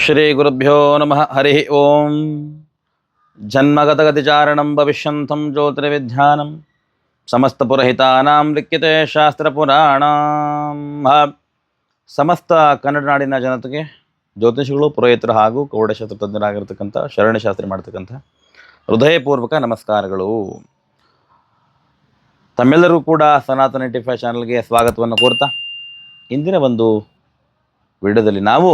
ಶ್ರೀ ಗುರುಭ್ಯೋ ನಮಃ. ಹರಿ ಓಂ. ಜನ್ಮಗತಗತಿಚಾರಣಂ ಭವಿಷ್ಯಂತಂ ಜ್ಯೋತಿರ್ವಿಧ್ಯಾನಂ ಸಮಸ್ತ ಪುರಹಿತಾನಾಂ ಲಿಖ್ಯತೆ ಶಾಸ್ತ್ರ ಪುರಾಣಂ. ಸಮಸ್ತ ಕನ್ನಡ ನಾಡಿನ ಜನತೆಗೆ ಜ್ಯೋತಿಷಿಗಳು, ಪುರೋಹಿತರು ಹಾಗೂ ಕೌಡಶಾಸ್ತ್ರ ತಜ್ಞರಾಗಿರ್ತಕ್ಕಂಥ ಶರಣಶಾಸ್ತ್ರಿ ಮಾಡ್ತಕ್ಕಂಥ ಹೃದಯಪೂರ್ವಕ ನಮಸ್ಕಾರಗಳು. ತಮ್ಮೆಲ್ಲರೂ ಕೂಡ ಸನಾತನ 85 ಚಾನಲ್ಗೆ ಸ್ವಾಗತವನ್ನು ಕೋರ್ತಾ, ಇಂದಿನ ಒಂದು ವಿಡಿಯೋದಲ್ಲಿ ನಾವು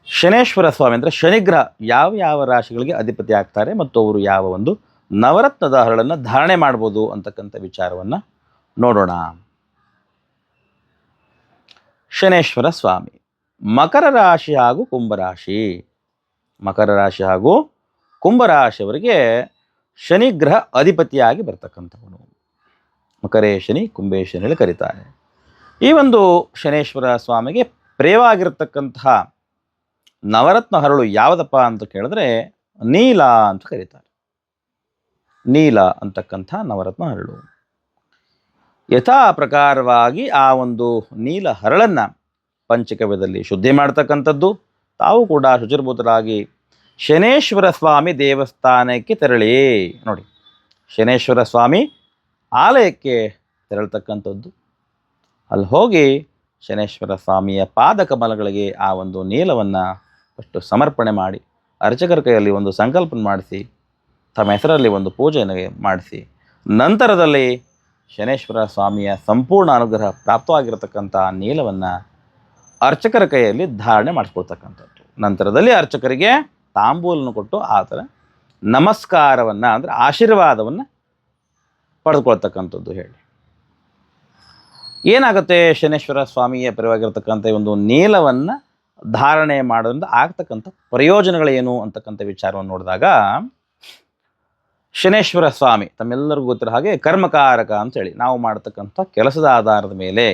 ಶನೇಶ್ವರ ಸ್ವಾಮಿ ಅಂದರೆ ಶನಿಗ್ರಹ ಯಾವ ಯಾವ ರಾಶಿಗಳಿಗೆ ಅಧಿಪತಿ ಆಗ್ತಾರೆ ಮತ್ತು ಅವರು ಯಾವ ಒಂದು ನವರತ್ನದ ಹರಳನ್ನು ಧಾರಣೆ ಮಾಡ್ಬೋದು ಅಂತಕ್ಕಂಥ ವಿಚಾರವನ್ನು ನೋಡೋಣ. ಶನೇಶ್ವರ ಸ್ವಾಮಿ ಮಕರ ರಾಶಿ ಹಾಗೂ ಕುಂಭರಾಶಿ. ಮಕರ ರಾಶಿ ಹಾಗೂ ಕುಂಭರಾಶಿಯವರಿಗೆ ಶನಿಗ್ರಹ ಅಧಿಪತಿಯಾಗಿ ಬರ್ತಕ್ಕಂಥವನು. ಮಕರೇ ಶನಿ, ಕುಂಭೇ ಶನಿ ಕರೀತಾರೆ. ಈ ಒಂದು ಶನೇಶ್ವರ ಸ್ವಾಮಿಗೆ ಪ್ರಿಯವಾಗಿರ್ತಕ್ಕಂತಹ ನವರತ್ನ ಹರಳು ಯಾವುದಪ್ಪ ಅಂತ ಕೇಳಿದ್ರೆ ನೀಲ ಅಂತ ಕರೀತಾರೆ. ನೀಲ ಅಂತಕ್ಕಂಥ ನವರತ್ನ ಹರಳು. ಯಥಾ ಪ್ರಕಾರವಾಗಿ ಆ ಒಂದು ನೀಲ ಹರಳನ್ನು ಪಂಚಗವ್ಯದಲ್ಲಿ ಶುದ್ಧಿ ಮಾಡ್ತಕ್ಕಂಥದ್ದು. ತಾವು ಕೂಡ ಶುಚಿರ್ಭೂತರಾಗಿ ಶನೇಶ್ವರ ಸ್ವಾಮಿ ದೇವಸ್ಥಾನಕ್ಕೆ ತೆರಳಿ ನೋಡಿ, ಶನೇಶ್ವರ ಸ್ವಾಮಿ ಆಲಯಕ್ಕೆ ತೆರಳತಕ್ಕಂಥದ್ದು. ಅಲ್ಲಿ ಹೋಗಿ ಶನೇಶ್ವರ ಸ್ವಾಮಿಯ ಪಾದಕಮಲಗಳಿಗೆ ಆ ಒಂದು ನೀಲವನ್ನು ಅಷ್ಟು ಸಮರ್ಪಣೆ ಮಾಡಿ, ಅರ್ಚಕರ ಕೈಯಲ್ಲಿ ಒಂದು ಸಂಕಲ್ಪನ ಮಾಡಿಸಿ, ತಮ್ಮ ಹೆಸರಲ್ಲಿ ಒಂದು ಪೂಜೆಯನ್ನು ಮಾಡಿಸಿ, ನಂತರದಲ್ಲಿ ಶನೇಶ್ವರ ಸ್ವಾಮಿಯ ಸಂಪೂರ್ಣ ಅನುಗ್ರಹ ಪ್ರಾಪ್ತವಾಗಿರತಕ್ಕಂಥ ನೀಲವನ್ನು ಅರ್ಚಕರ ಕೈಯಲ್ಲಿ ಧಾರಣೆ ಮಾಡಿಸ್ಕೊಳ್ತಕ್ಕಂಥದ್ದು. ನಂತರದಲ್ಲಿ ಅರ್ಚಕರಿಗೆ ತಾಂಬೂಲನ್ನು ಕೊಟ್ಟು ಆ ಥರ ನಮಸ್ಕಾರವನ್ನು ಅಂದರೆ ಆಶೀರ್ವಾದವನ್ನು ಪಡೆದುಕೊಳ್ತಕ್ಕಂಥದ್ದು. ಹೇಳಿ ಏನಾಗುತ್ತೆ, ಶನೇಶ್ವರ ಸ್ವಾಮಿಯ ಪರವಾಗಿರ್ತಕ್ಕಂಥ ಒಂದು ನೀಲವನ್ನು ಧಾರಣೆ ಮಾಡೋದ್ರಿಂದ ಆಗ್ತಕ್ಕಂಥ ಪ್ರಯೋಜನಗಳೇನು ಅಂತಕ್ಕಂಥ ವಿಚಾರವನ್ನು ನೋಡಿದಾಗ, ಶನೇಶ್ವರ ಸ್ವಾಮಿ ತಮ್ಮೆಲ್ಲರಿಗೂ ಗೊತ್ತಿರೋ ಹಾಗೆ ಕರ್ಮಕಾರಕ ಅಂತೇಳಿ ನಾವು ಮಾಡ್ತಕ್ಕಂಥ ಕೆಲಸದ ಆಧಾರದ ಮೇಲೆ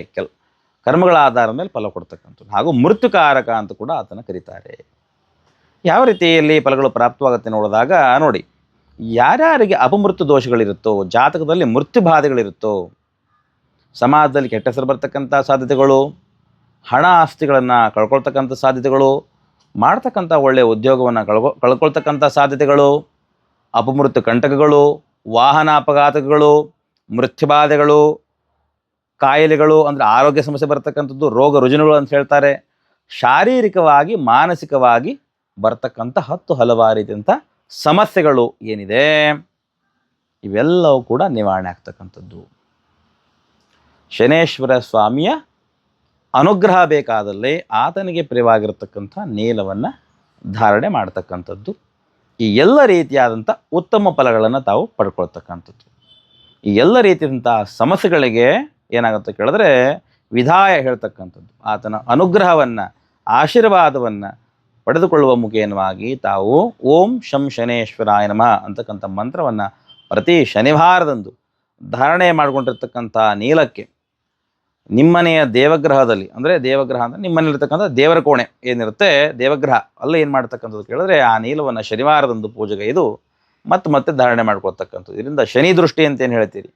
ಕರ್ಮಗಳ ಆಧಾರದ ಮೇಲೆ ಫಲ ಕೊಡ್ತಕ್ಕಂಥದ್ದು. ಹಾಗೂ ಮೃತ್ಯುಕಾರಕ ಅಂತ ಕೂಡ ಆತನ ಕರೀತಾರೆ. ಯಾವ ರೀತಿಯಲ್ಲಿ ಫಲಗಳು ಪ್ರಾಪ್ತವಾಗುತ್ತೆ ನೋಡಿದಾಗ ನೋಡಿ, ಯಾರ್ಯಾರಿಗೆ ಅಪಮೃತ್ಯು ದೋಷಗಳಿರುತ್ತೋ, ಜಾತಕದಲ್ಲಿ ಮೃತ್ಯು ಬಾಧೆಗಳಿರುತ್ತೋ, ಸಮಾಜದಲ್ಲಿ ಕೆಟ್ಟ ಹೆಸರು ಬರ್ತಕ್ಕಂಥ ಸಾಧ್ಯತೆಗಳು, ಹಣ ಆಸ್ತಿಗಳನ್ನು ಕಳ್ಕೊಳ್ತಕ್ಕಂಥ ಸಾಧ್ಯತೆಗಳು, ಮಾಡ್ತಕ್ಕಂಥ ಒಳ್ಳೆಯ ಉದ್ಯೋಗವನ್ನು ಕಳ್ಕೊಳ್ತಕ್ಕಂಥ ಸಾಧ್ಯತೆಗಳು, ಅಪಮೃತ್ಯು ಕಂಟಕಗಳು, ವಾಹನ ಅಪಘಾತಗಳು, ಮೃತ್ಯುಬಾಧೆಗಳು, ಕಾಯಿಲೆಗಳು ಅಂದರೆ ಆರೋಗ್ಯ ಸಮಸ್ಯೆ ಬರ್ತಕ್ಕಂಥದ್ದು, ರೋಗ ರುಜಿನಗಳು ಅಂತ ಹೇಳ್ತಾರೆ, ಶಾರೀರಿಕವಾಗಿ ಮಾನಸಿಕವಾಗಿ ಬರ್ತಕ್ಕಂಥ 10 ಹಲವಾರು ರೀತಿಯಂಥ ಸಮಸ್ಯೆಗಳು ಏನಿದೆ ಇವೆಲ್ಲವೂ ಕೂಡ ನಿವಾರಣೆ ಆಗ್ತಕ್ಕಂಥದ್ದು. ಶನೇಶ್ವರ ಸ್ವಾಮಿಯ ಅನುಗ್ರಹ ಬೇಕಾದಲ್ಲಿ ಆತನಿಗೆ ಪ್ರಿಯವಾಗಿರತಕ್ಕಂಥ ನೀಲವನ್ನು ಧಾರಣೆ ಮಾಡ್ತಕ್ಕಂಥದ್ದು. ಈ ಎಲ್ಲ ರೀತಿಯಾದಂಥ ಉತ್ತಮ ಫಲಗಳನ್ನು ತಾವು ಪಡ್ಕೊಳ್ತಕ್ಕಂಥದ್ದು. ಈ ಎಲ್ಲ ರೀತಿಯಾದಂಥ ಸಮಸ್ಯೆಗಳಿಗೆ ಏನಾಗುತ್ತೆ ಕೇಳಿದ್ರೆ ವಿಧಾಯ ಹೇಳ್ತಕ್ಕಂಥದ್ದು. ಆತನ ಅನುಗ್ರಹವನ್ನು, ಆಶೀರ್ವಾದವನ್ನು ಪಡೆದುಕೊಳ್ಳುವ ಮುಖೇನವಾಗಿ ತಾವು ಓಂ ಶಂ ಶನೇಶ್ವರಾಯ ನಮಃ ಅಂತಕ್ಕಂಥ ಮಂತ್ರವನ್ನು ಪ್ರತಿ ಶನಿವಾರದಂದು ಧಾರಣೆ ಮಾಡಿಕೊಂಡಿರ್ತಕ್ಕಂಥ ನೀಲಕ್ಕೆ ನಿಮ್ಮನೆಯ ದೇವಗ್ರಹದಲ್ಲಿ, ಅಂದರೆ ದೇವಗ್ರಹ ಅಂದರೆ ನಿಮ್ಮನೇಲಿರ್ತಕ್ಕಂಥ ದೇವರ ಕೋಣೆ ಏನಿರುತ್ತೆ ದೇವಗ್ರಹ, ಅಲ್ಲೇ ಏನು ಮಾಡ್ತಕ್ಕಂಥದ್ದು ಕೇಳಿದ್ರೆ ಆ ನೀಲವನ್ನು ಶನಿವಾರದಂದು ಪೂಜೆಗೈದು ಮತ್ತೆ ಧಾರಣೆ ಮಾಡ್ಕೊಳ್ತಕ್ಕಂಥದ್ದು. ಇದರಿಂದ ಶನಿ ದೃಷ್ಟಿ ಅಂತೇನು ಹೇಳ್ತೀರಿ,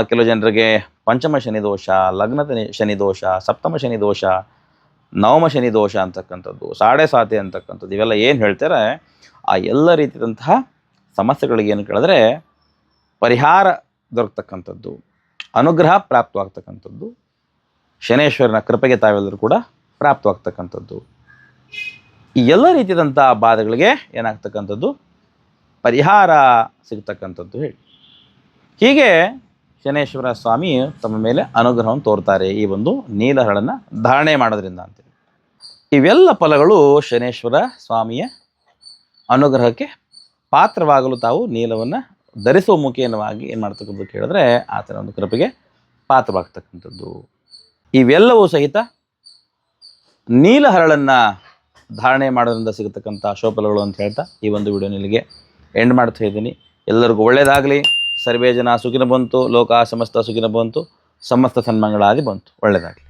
ಕೆಲವು ಜನರಿಗೆ ಪಂಚಮ ಶನಿ ದೋಷ, ಲಗ್ನದ ಶನಿ ದೋಷ, ಸಪ್ತಮ ಶನಿ ದೋಷ, ನವಮ ಶನಿ ದೋಷ ಅಂತಕ್ಕಂಥದ್ದು, ಸಾಡೆ ಸಾತಿ ಅಂತಕ್ಕಂಥದ್ದು, ಇವೆಲ್ಲ ಏನು ಹೇಳ್ತಾರೆ ಆ ಎಲ್ಲ ರೀತಿಯಾದಂತಹ ಸಮಸ್ಯೆಗಳಿಗೆ ಏನು ಕೇಳಿದ್ರೆ ಪರಿಹಾರ ದೊರಕತಕ್ಕಂಥದ್ದು, ಅನುಗ್ರಹ ಪ್ರಾಪ್ತವಾಗ್ತಕ್ಕಂಥದ್ದು, ಶನೇಶ್ವರನ ಕೃಪೆಗೆ ತಾವೆಲ್ಲರೂ ಕೂಡ ಪ್ರಾಪ್ತವಾಗ್ತಕ್ಕಂಥದ್ದು. ಈ ಎಲ್ಲ ರೀತಿಯಾದಂಥ ಬಾಧೆಗಳಿಗೆ ಏನಾಗ್ತಕ್ಕಂಥದ್ದು ಪರಿಹಾರ ಸಿಗ್ತಕ್ಕಂಥದ್ದು. ಹೇಳಿ ಹೀಗೆ ಶನೇಶ್ವರ ಸ್ವಾಮಿ ತಮ್ಮ ಮೇಲೆ ಅನುಗ್ರಹವನ್ನು ತೋರ್ತಾರೆ ಈ ಒಂದು ನೀಲಹರಳನ್ನು ಧಾರಣೆ ಮಾಡೋದ್ರಿಂದ ಅಂತೇಳಿ. ಇವೆಲ್ಲ ಫಲಗಳು ಶನೇಶ್ವರ ಸ್ವಾಮಿಯ ಅನುಗ್ರಹಕ್ಕೆ ಪಾತ್ರವಾಗಲು ತಾವು ನೀಲವನ್ನು ಧರಿಸುವ ಮುಖೇನವಾಗಿ ಏನು ಮಾಡ್ತಕ್ಕಂಥದ್ದು ಕೇಳಿದ್ರೆ ಆತನ ಒಂದು ಕೃಪೆಗೆ ಪಾತ್ರವಾಗ್ತಕ್ಕಂಥದ್ದು. ಇವೆಲ್ಲವೂ ಸಹಿತ ನೀಲಹರಳನ್ನು ಧಾರಣೆ ಮಾಡೋದ್ರಿಂದ ಸಿಗತಕ್ಕಂಥ ಶೋಫಲಗಳು ಅಂತ ಹೇಳ್ತಾ ಈ ಒಂದು ವಿಡಿಯೋ ಇಲ್ಲಿಗೆ ಎಂಡ್ ಮಾಡ್ತಾ ಇದ್ದೀನಿ. ಎಲ್ಲರಿಗೂ ಒಳ್ಳೆಯದಾಗಲಿ. ಸರ್ವೇ ಜನ ಸುಖಿನ ಬಂತು, ಲೋಕ ಸಮಸ್ತ ಸುಖಿನ ಬಂತು, ಸಮಸ್ತ ಸನ್ಮಂಗಳಾದಿ ಬಂತು. ಒಳ್ಳೆಯದಾಗಲಿ.